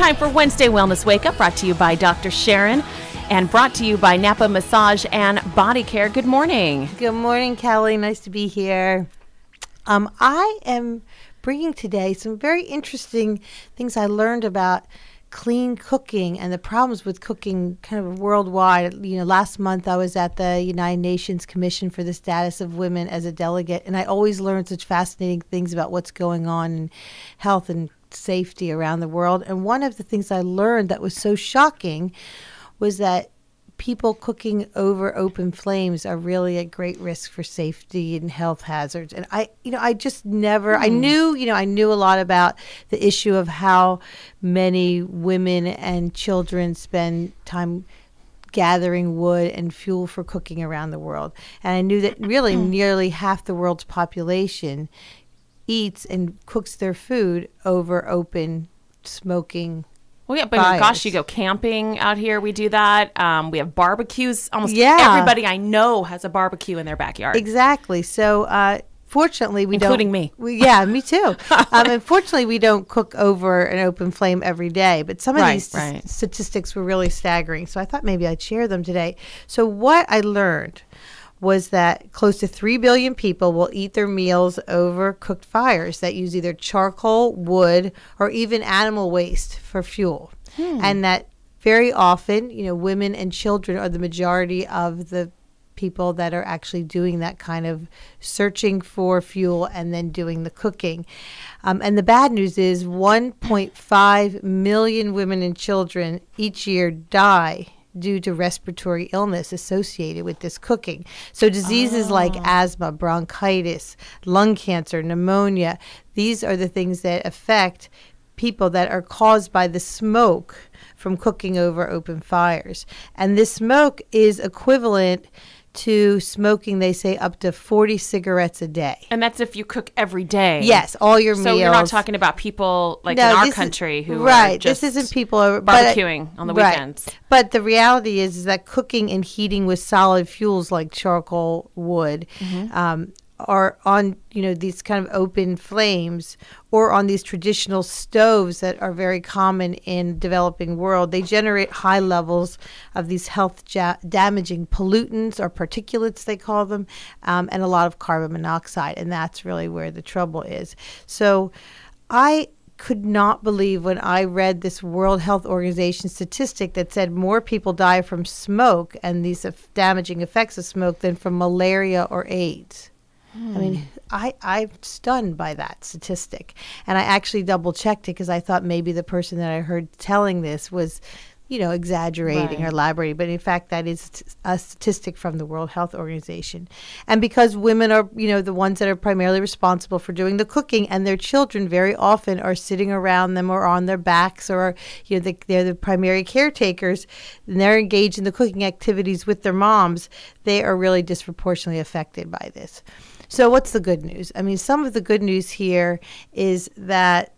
time for Wednesday Wellness Wake Up, brought to you by Dr. Sharon and brought to you by Napa Massage and Body Care. Good morning. Good morning, Kelly. Nice to be here. I am bringing today some very interesting things I learned about clean cooking and the problems with cooking kind of worldwide. You know, last month I was at the United Nations Commission for the Status of Women as a delegate, and I always learn such fascinating things about what's going on in health and safety around the world. And one of the things I learned that was so shocking was that people cooking over open flames are really at great risk for safety and health hazards. And I just never, I knew a lot about the issue of how many women and children spend time gathering wood and fuel for cooking around the world. And I knew that really nearly half the world's population eats and cooks their food over open smoking. Well, yeah, but gosh, you go camping out here. We do that. We have barbecues. Almost everybody I know has a barbecue in their backyard. Exactly. So, fortunately, we including don't. me. Yeah, me too. Unfortunately, we don't cook over an open flame every day. But some of these statistics were really staggering. So I thought maybe I'd share them today. So what I learned was that close to 3 billion people will eat their meals over cooked fires that use either charcoal, wood, or even animal waste for fuel. And that very often, women and children are the majority of the people that are actually doing that kind of searching for fuel and then doing the cooking. And the bad news is 1.5 million women and children each year die due to respiratory illness associated with this cooking. So diseases like asthma, bronchitis, lung cancer, pneumonia, these are the things that affect people that are caused by the smoke from cooking over open fires. And this smoke is equivalent to smoking, they say, up to 40 cigarettes a day. And that's if you cook every day. Yes, all your meals. So you're not talking about people like in our country who are just this isn't people barbecuing on the weekends. But the reality is that cooking and heating with solid fuels like charcoal, wood, are on these kind of open flames, or on these traditional stoves that are very common in developing world. They generate high levels of these health damaging pollutants, or particulates they call them, and a lot of carbon monoxide, and that's really where the trouble is. So I could not believe when I read this World Health Organization statistic that said more people die from smoke and these damaging effects of smoke than from malaria or AIDS. I mean, I'm stunned by that statistic. And I actually double-checked it because I thought maybe the person that I heard telling this was, exaggerating or elaborating. But in fact, that is a statistic from the World Health Organization. And because women are, the ones that are primarily responsible for doing the cooking, and their children very often are sitting around them or on their backs, or, they're the primary caretakers, and they're engaged in the cooking activities with their moms, they are really disproportionately affected by this. So what's the good news? I mean, some of the good news here is that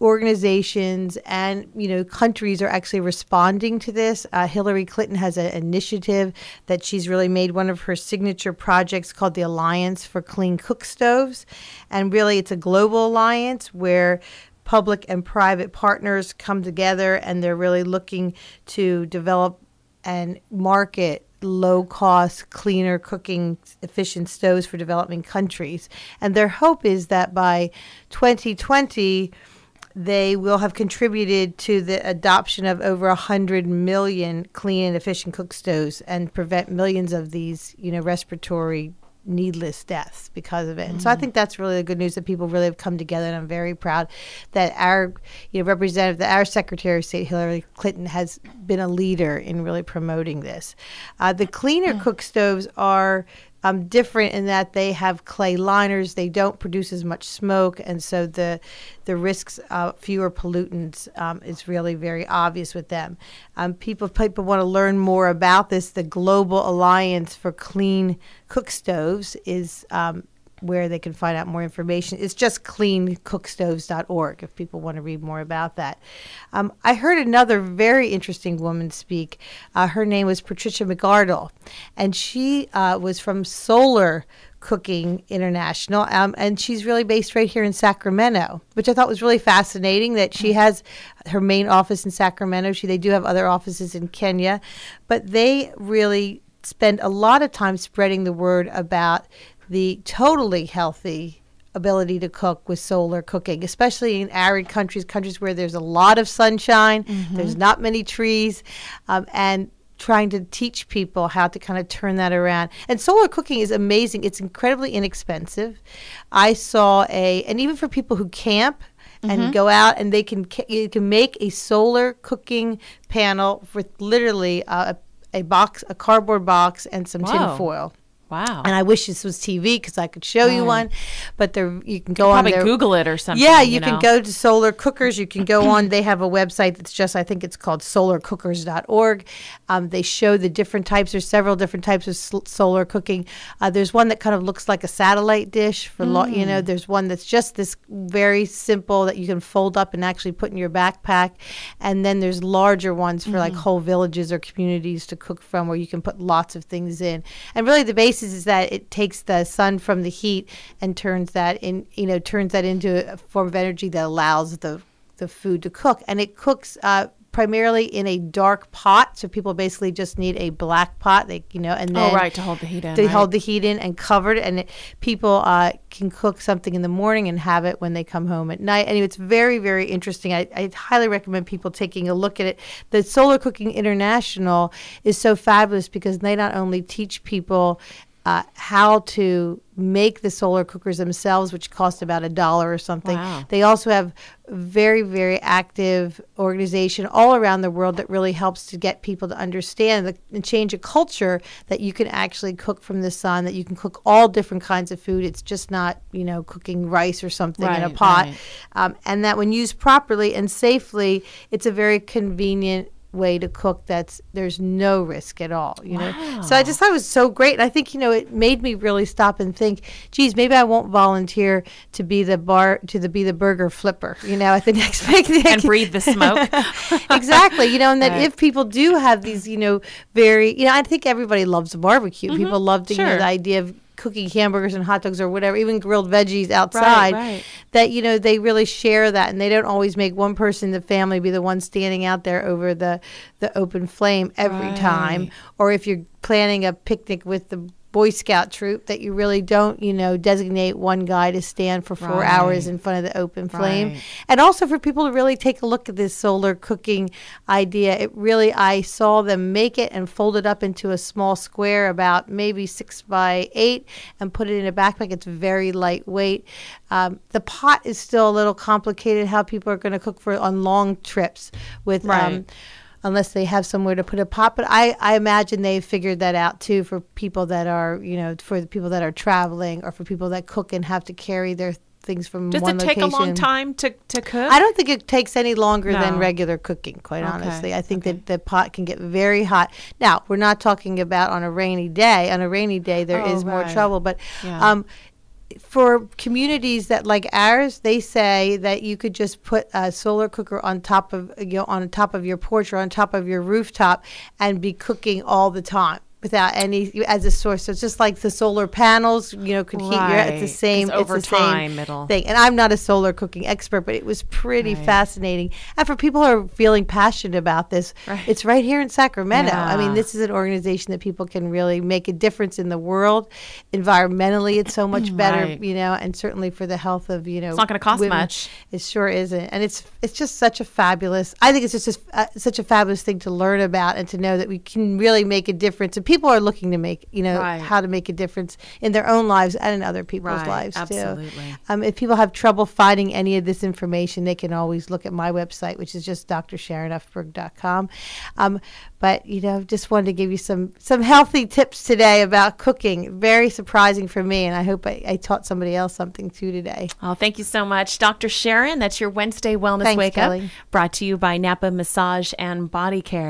organizations and, countries are actually responding to this. Hillary Clinton has an initiative that she's really made one of her signature projects called the Alliance for Clean Cook Stoves. And really, it's a global alliance where public and private partners come together, and they're really looking to develop and market low-cost, cleaner cooking efficient stoves for developing countries. And their hope is that by 2020, they will have contributed to the adoption of over 100 million clean and efficient cook stoves and prevent millions of these, respiratory needless deaths because of it. And so I think that's really the good news, that people really have come together, and I'm very proud that our our Secretary of State Hillary Clinton has been a leader in really promoting this. The cleaner cook stoves are different in that they have clay liners. They don't produce as much smoke, and so the risks of fewer pollutants is really very obvious with them. People want to learn more about this. The Global Alliance for Clean Cook Stoves is where they can find out more information. It's just cleancookstoves.org if people want to read more about that. I heard another very interesting woman speak. Her name was Patricia McArdle, and she was from Solar Cooking International, and she's really based right here in Sacramento, which I thought was really fascinating that she has her main office in Sacramento. They do have other offices in Kenya, but they really spend a lot of time spreading the word about the totally healthy ability to cook with solar cooking, especially in arid countries where there's a lot of sunshine, there's not many trees, and trying to teach people how to kind of turn that around. And solar cooking is amazing. It's incredibly inexpensive. I saw and even for people who camp and go out, and you can make a solar cooking panel with literally a cardboard box and some tin foil. Wow. And I wish this was TV because I could show you one, but you can go on there. Probably Google it or something. Yeah, you can go to Solar Cookers. You can go on. They have a website that's I think it's called solarcookers.org. They show the different types. There's several different types of solar cooking. There's one that kind of looks like a satellite dish for there's one that's just this very simple that you can fold up and actually put in your backpack. And then there's larger ones for like whole villages or communities to cook from, where you can put lots of things in. And really the base is that it takes the sun from the heat and turns that into a form of energy that allows the food to cook. And it cooks primarily in a dark pot, so people basically just need a black pot. And then to hold the heat in. Hold the heat in and covered, and people can cook something in the morning and have it when they come home at night. And it's very, very interesting. I highly recommend people taking a look at it. The Solar Cooking International is so fabulous because they not only teach people how to make the solar cookers themselves, which cost about $1 or something. Wow. They also have very, very active organization all around the world that really helps to get people to understand and change a culture that you can actually cook from the sun, that you can cook all different kinds of food. It's just not, cooking rice or something in a pot. And that when used properly and safely, it's a very convenient way to cook there's no risk at all. Wow. So I just thought it was so great. And I think it made me really stop and think, geez, maybe I won't volunteer to be the burger flipper at the next picnic and breathe the smoke. Exactly. And that if people do have these very I think everybody loves a barbecue. People love the idea of cooking hamburgers and hot dogs or whatever, even grilled veggies outside, that, they really share that, and they don't always make one person in the family be the one standing out there over the open flame every time. Or if you're planning a picnic with the Boy Scout troop, that you really don't, designate one guy to stand for 4 hours in front of the open flame. And also for people to really take a look at this solar cooking idea. I saw them make it and fold it up into a small square about maybe 6 by 8 and put it in a backpack. It's very lightweight. The pot is still a little complicated, how people are going to cook on long trips with unless they have somewhere to put a pot. But I imagine they've figured that out too for people that are, for the people that are traveling, or for people that cook and have to carry their things from one location. Does it take a long time to cook? I don't think it takes any longer than regular cooking, quite honestly. I think that the pot can get very hot. Now, we're not talking about on a rainy day. On a rainy day, there is more trouble. But for communities that like ours, they say that you could just put a solar cooker on top of your porch or on top of your rooftop and be cooking all the time without any as a source. So it's just like the solar panels, could heat it's the same. Over it's the same thing. And I'm not a solar cooking expert, but it was pretty fascinating. And for people who are feeling passionate about this, it's right here in Sacramento. Yeah. I mean, this is an organization that people can really make a difference in the world. Environmentally, it's so much better, and certainly for the health of, it's not going to cost women. much. It sure isn't. And it's just such a fabulous, I think it's just such a fabulous thing to learn about and to know that we can really make a difference. And people are looking to make, how to make a difference in their own lives and in other people's lives absolutely. too. If people have trouble finding any of this information, they can always look at my website, which is just drsharonufberg.com. But, just wanted to give you some healthy tips today about cooking. Very surprising for me, and I hope I taught somebody else something too today. Oh, thank you so much, Dr. Sharon. That's your Wednesday Wellness Thanks, Wake Kelly. Up, brought to you by Napa Massage and Body Care.